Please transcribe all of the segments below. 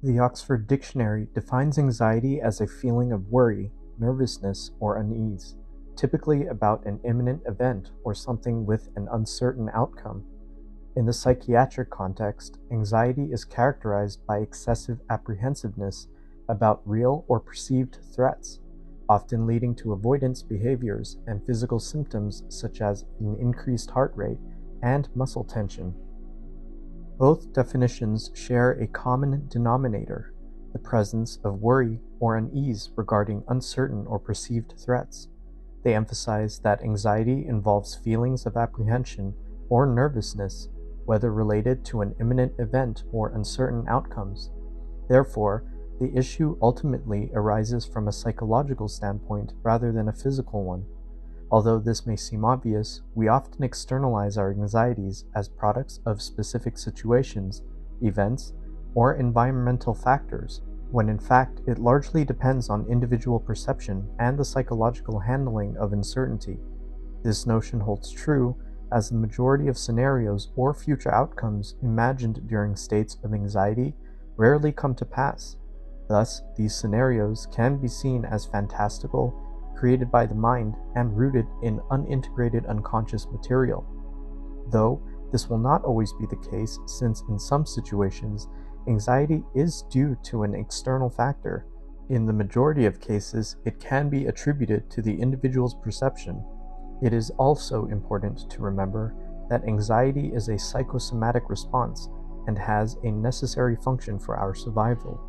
The Oxford Dictionary defines anxiety as a feeling of worry, nervousness, or unease, typically about an imminent event or something with an uncertain outcome. In the psychiatric context, anxiety is characterized by excessive apprehensiveness about real or perceived threats, often leading to avoidance behaviors and physical symptoms such as an increased heart rate and muscle tension. Both definitions share a common denominator: the presence of worry or unease regarding uncertain or perceived threats. They emphasize that anxiety involves feelings of apprehension or nervousness, whether related to an imminent event or uncertain outcomes. Therefore, the issue ultimately arises from a psychological standpoint rather than a physical one. Although this may seem obvious, we often externalize our anxieties as products of specific situations, events, or environmental factors, when in fact it largely depends on individual perception and the psychological handling of uncertainty. This notion holds true as the majority of scenarios or future outcomes imagined during states of anxiety rarely come to pass. Thus, these scenarios can be seen as fantastical, created by the mind, and rooted in unintegrated unconscious material. Though this will not always be the case, since in some situations, anxiety is due to an external factor. In the majority of cases, it can be attributed to the individual's perception. It is also important to remember that anxiety is a psychosomatic response and has a necessary function for our survival.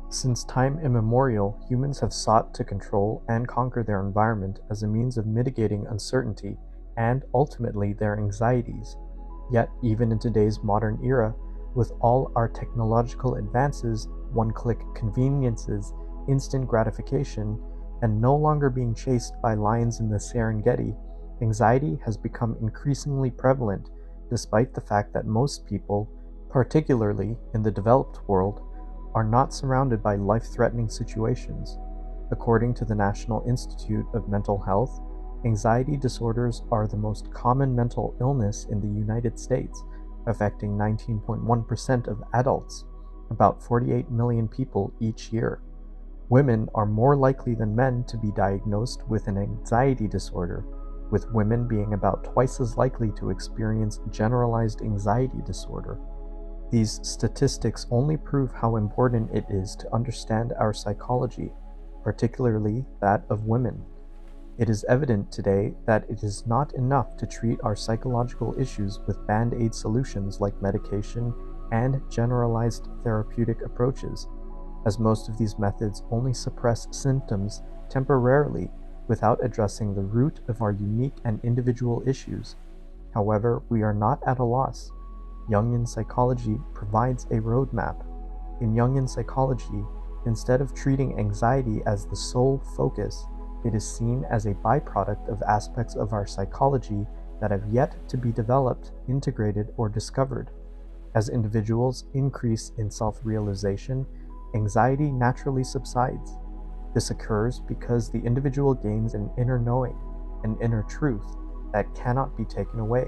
Since time immemorial, humans have sought to control and conquer their environment as a means of mitigating uncertainty and ultimately their anxieties. Yet, even in today's modern era, with all our technological advances, one-click conveniences, instant gratification, and no longer being chased by lions in the Serengeti, anxiety has become increasingly prevalent, despite the fact that most people, particularly in the developed world, are not surrounded by life-threatening situations. According to the National Institute of Mental Health, anxiety disorders are the most common mental illness in the United States, affecting 19.1% of adults, about 48 million people each year. Women are more likely than men to be diagnosed with an anxiety disorder, with women being about twice as likely to experience generalized anxiety disorder. These statistics only prove how important it is to understand our psychology, particularly that of women. It is evident today that it is not enough to treat our psychological issues with band-aid solutions like medication and generalized therapeutic approaches, as most of these methods only suppress symptoms temporarily without addressing the root of our unique and individual issues. However, we are not at a loss. Jungian psychology provides a roadmap. In Jungian psychology, instead of treating anxiety as the sole focus, it is seen as a byproduct of aspects of our psychology that have yet to be developed, integrated, or discovered. As individuals increase in self-realization, anxiety naturally subsides. This occurs because the individual gains an inner knowing, an inner truth that cannot be taken away,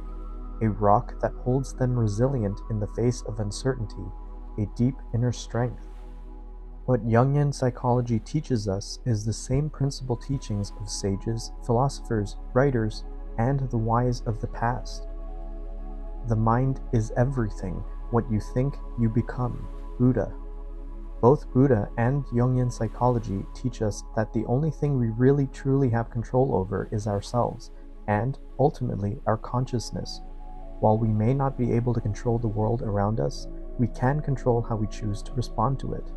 a rock that holds them resilient in the face of uncertainty, a deep inner strength. What Jungian psychology teaches us is the same principal teachings of sages, philosophers, writers, and the wise of the past. The mind is everything. What you think, you become. Buddha. Both Buddha and Jungian psychology teach us that the only thing we really truly have control over is ourselves, and, ultimately, our consciousness. While we may not be able to control the world around us, we can control how we choose to respond to it.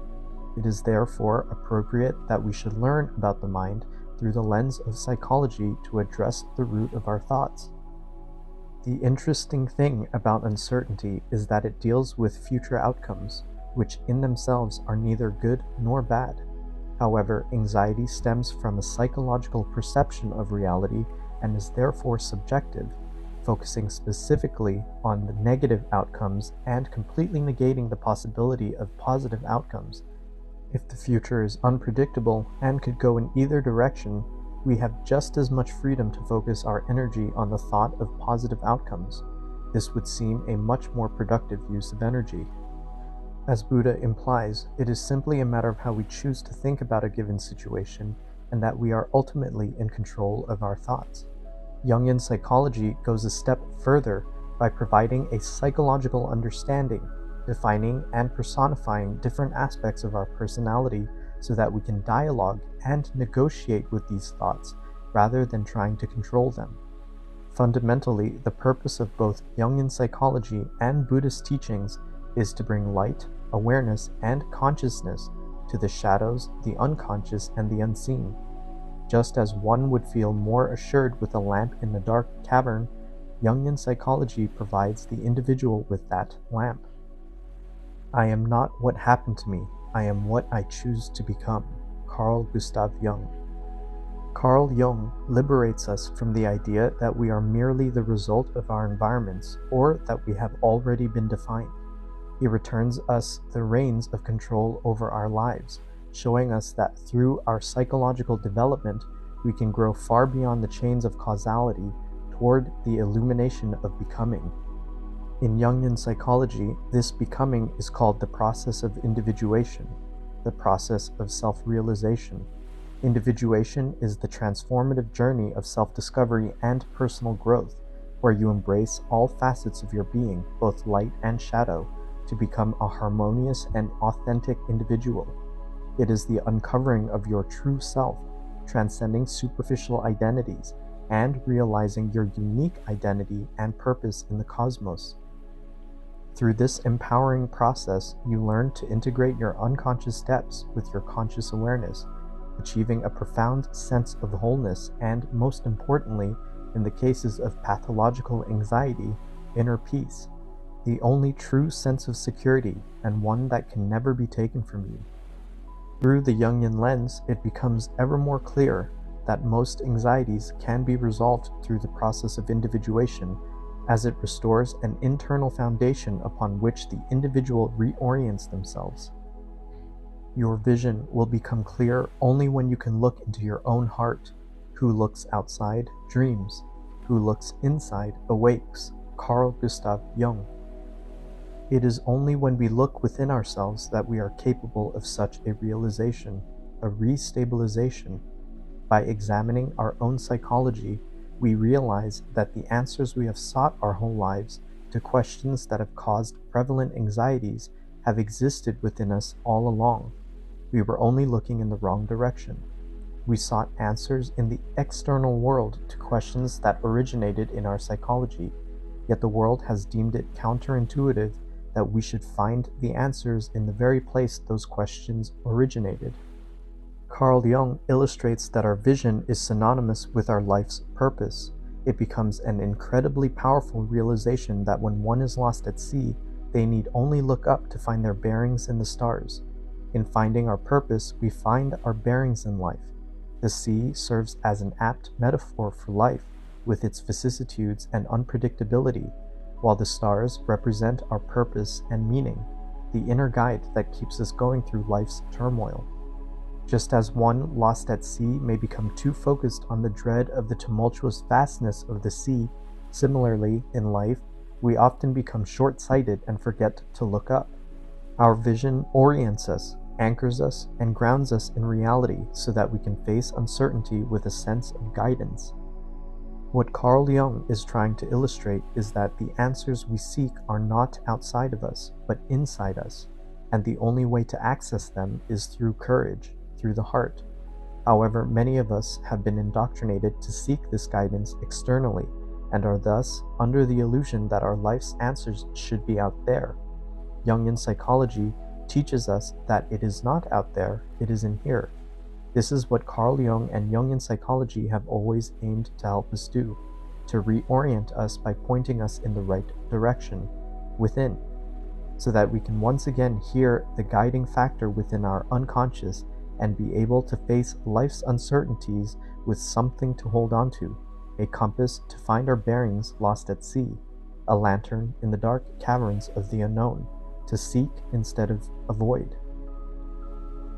It is therefore appropriate that we should learn about the mind through the lens of psychology to address the root of our thoughts. The interesting thing about uncertainty is that it deals with future outcomes, which in themselves are neither good nor bad. However, anxiety stems from a psychological perception of reality and is therefore subjective, focusing specifically on the negative outcomes and completely negating the possibility of positive outcomes. If the future is unpredictable and could go in either direction, we have just as much freedom to focus our energy on the thought of positive outcomes. This would seem a much more productive use of energy. As Buddha implies, it is simply a matter of how we choose to think about a given situation, and that we are ultimately in control of our thoughts. Jungian psychology goes a step further by providing a psychological understanding, defining and personifying different aspects of our personality so that we can dialogue and negotiate with these thoughts rather than trying to control them. Fundamentally, the purpose of both Jungian psychology and Buddhist teachings is to bring light, awareness, and consciousness to the shadows, the unconscious, and the unseen. Just as one would feel more assured with a lamp in the dark cavern, Jungian psychology provides the individual with that lamp. I am not what happened to me, I am what I choose to become. Carl Gustav Jung. Carl Jung liberates us from the idea that we are merely the result of our environments, or that we have already been defined. He returns us the reins of control over our lives, showing us that through our psychological development, we can grow far beyond the chains of causality toward the illumination of becoming. In Jungian psychology, this becoming is called the process of individuation, the process of self-realization. Individuation is the transformative journey of self-discovery and personal growth, where you embrace all facets of your being, both light and shadow, to become a harmonious and authentic individual. It is the uncovering of your true self, transcending superficial identities, and realizing your unique identity and purpose in the cosmos. Through this empowering process, you learn to integrate your unconscious steps with your conscious awareness, achieving a profound sense of wholeness and, most importantly, in the cases of pathological anxiety, inner peace, the only true sense of security and one that can never be taken from you. Through the Jungian lens, it becomes ever more clear that most anxieties can be resolved through the process of individuation, as it restores an internal foundation upon which the individual reorients themselves. Your vision will become clear only when you can look into your own heart. Who looks outside dreams. Who looks inside awakes. Carl Gustav Jung. It is only when we look within ourselves that we are capable of such a realization, a restabilization. By examining our own psychology, we realize that the answers we have sought our whole lives to questions that have caused prevalent anxieties have existed within us all along. We were only looking in the wrong direction. We sought answers in the external world to questions that originated in our psychology, yet the world has deemed it counterintuitive that we should find the answers in the very place those questions originated. Carl Jung illustrates that our vision is synonymous with our life's purpose. It becomes an incredibly powerful realization that when one is lost at sea, they need only look up to find their bearings in the stars. In finding our purpose, we find our bearings in life. The sea serves as an apt metaphor for life, with its vicissitudes and unpredictability, while the stars represent our purpose and meaning, the inner guide that keeps us going through life's turmoil. Just as one lost at sea may become too focused on the dread of the tumultuous vastness of the sea, similarly, in life, we often become short-sighted and forget to look up. Our vision orients us, anchors us, and grounds us in reality so that we can face uncertainty with a sense of guidance. What Carl Jung is trying to illustrate is that the answers we seek are not outside of us, but inside us, and the only way to access them is through courage, through the heart. However, many of us have been indoctrinated to seek this guidance externally, and are thus under the illusion that our life's answers should be out there. Jungian psychology teaches us that it is not out there, it is in here. This is what Carl Jung and Jungian psychology have always aimed to help us do, to reorient us by pointing us in the right direction, within, so that we can once again hear the guiding factor within our unconscious and be able to face life's uncertainties with something to hold on to, a compass to find our bearings lost at sea, a lantern in the dark caverns of the unknown, to seek instead of avoid.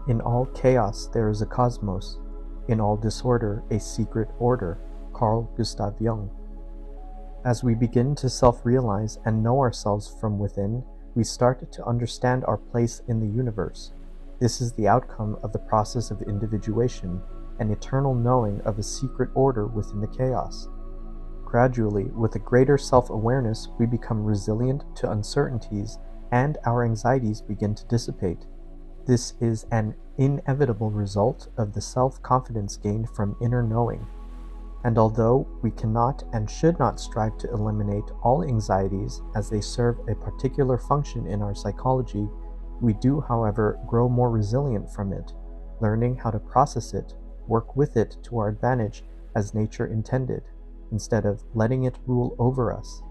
In all chaos there is a cosmos, in all disorder a secret order. Carl Gustav Jung. As we begin to self-realize and know ourselves from within, we start to understand our place in the universe. This is the outcome of the process of individuation, an eternal knowing of a secret order within the chaos. Gradually, with a greater self-awareness, we become resilient to uncertainties and our anxieties begin to dissipate. This is an inevitable result of the self-confidence gained from inner knowing. And although we cannot and should not strive to eliminate all anxieties as they serve a particular function in our psychology, we do, however, grow more resilient from it, learning how to process it, work with it to our advantage as nature intended, instead of letting it rule over us.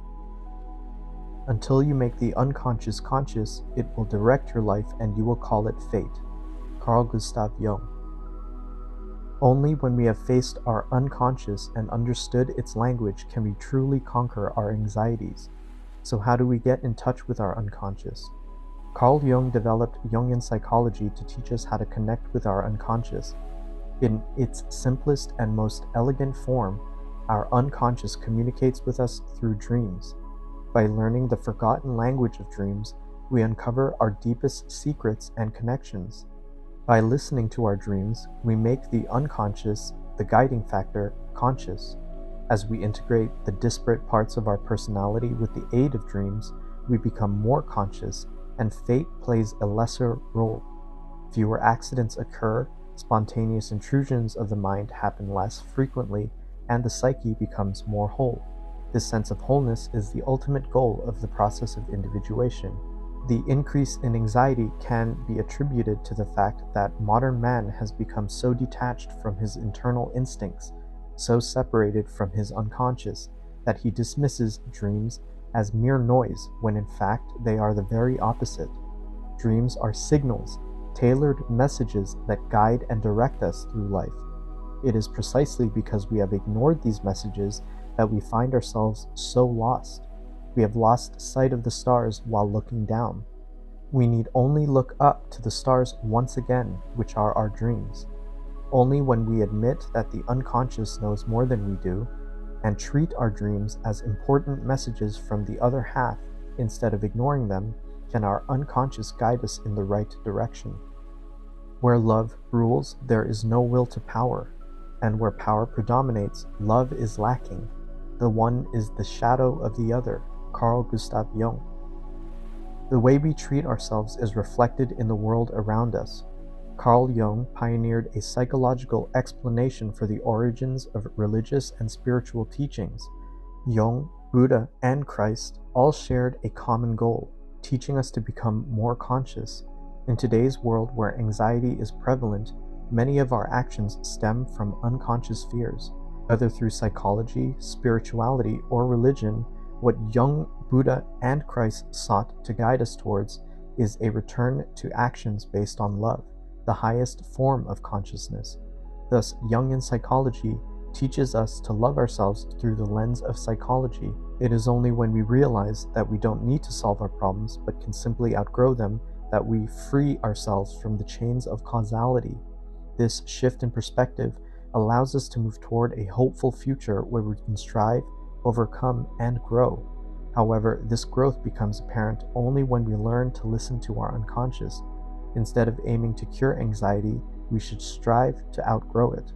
Until you make the unconscious conscious, it will direct your life and you will call it fate. Carl Gustav Jung. Only when we have faced our unconscious and understood its language can we truly conquer our anxieties. So how do we get in touch with our unconscious? Carl Jung developed Jungian psychology to teach us how to connect with our unconscious. In its simplest and most elegant form, our unconscious communicates with us through dreams. By learning the forgotten language of dreams, we uncover our deepest secrets and connections. By listening to our dreams, we make the unconscious, the guiding factor, conscious. As we integrate the disparate parts of our personality with the aid of dreams, we become more conscious, and fate plays a lesser role. Fewer accidents occur, spontaneous intrusions of the mind happen less frequently, and the psyche becomes more whole. This sense of wholeness is the ultimate goal of the process of individuation. The increase in anxiety can be attributed to the fact that modern man has become so detached from his internal instincts, so separated from his unconscious, that he dismisses dreams as mere noise when in fact they are the very opposite. Dreams are signals, tailored messages that guide and direct us through life. It is precisely because we have ignored these messages that we find ourselves so lost. We have lost sight of the stars while looking down. We need only look up to the stars once again, which are our dreams. Only when we admit that the unconscious knows more than we do, and treat our dreams as important messages from the other half instead of ignoring them, can our unconscious guide us in the right direction. Where love rules, there is no will to power, and where power predominates, love is lacking. The one is the shadow of the other. Carl Gustav Jung. The way we treat ourselves is reflected in the world around us. Carl Jung pioneered a psychological explanation for the origins of religious and spiritual teachings. Jung, Buddha, and Christ all shared a common goal, teaching us to become more conscious. In today's world where anxiety is prevalent, many of our actions stem from unconscious fears. Whether through psychology, spirituality, or religion, what Jung, Buddha, and Christ sought to guide us towards is a return to actions based on love, the highest form of consciousness. Thus, Jungian psychology teaches us to love ourselves through the lens of psychology. It is only when we realize that we don't need to solve our problems but can simply outgrow them that we free ourselves from the chains of causality. This shift in perspective allows us to move toward a hopeful future where we can strive, overcome, and grow. However, this growth becomes apparent only when we learn to listen to our unconscious. Instead of aiming to cure anxiety, we should strive to outgrow it.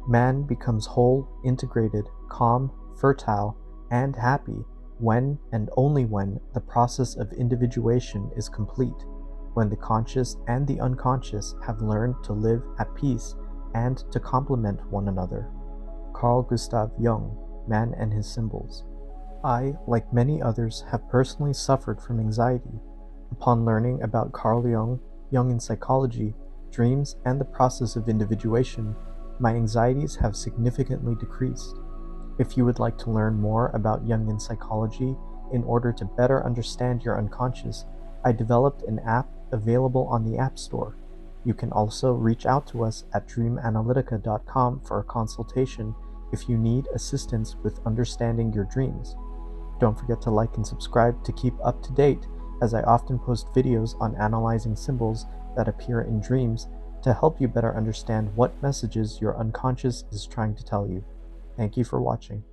Man becomes whole, integrated, calm, fertile, and happy when and only when the process of individuation is complete, when the conscious and the unconscious have learned to live at peace and to complement one another. Carl Gustav Jung, Man and His Symbols. I, like many others, have personally suffered from anxiety. Upon learning about Carl Jung, Jungian psychology, dreams, and the process of individuation, my anxieties have significantly decreased. If you would like to learn more about Jungian psychology in order to better understand your unconscious, I developed an app available on the App Store. You can also reach out to us at dreamanalytica.com for a consultation if you need assistance with understanding your dreams. Don't forget to like and subscribe to keep up to date, as I often post videos on analyzing symbols that appear in dreams to help you better understand what messages your unconscious is trying to tell you. Thank you for watching.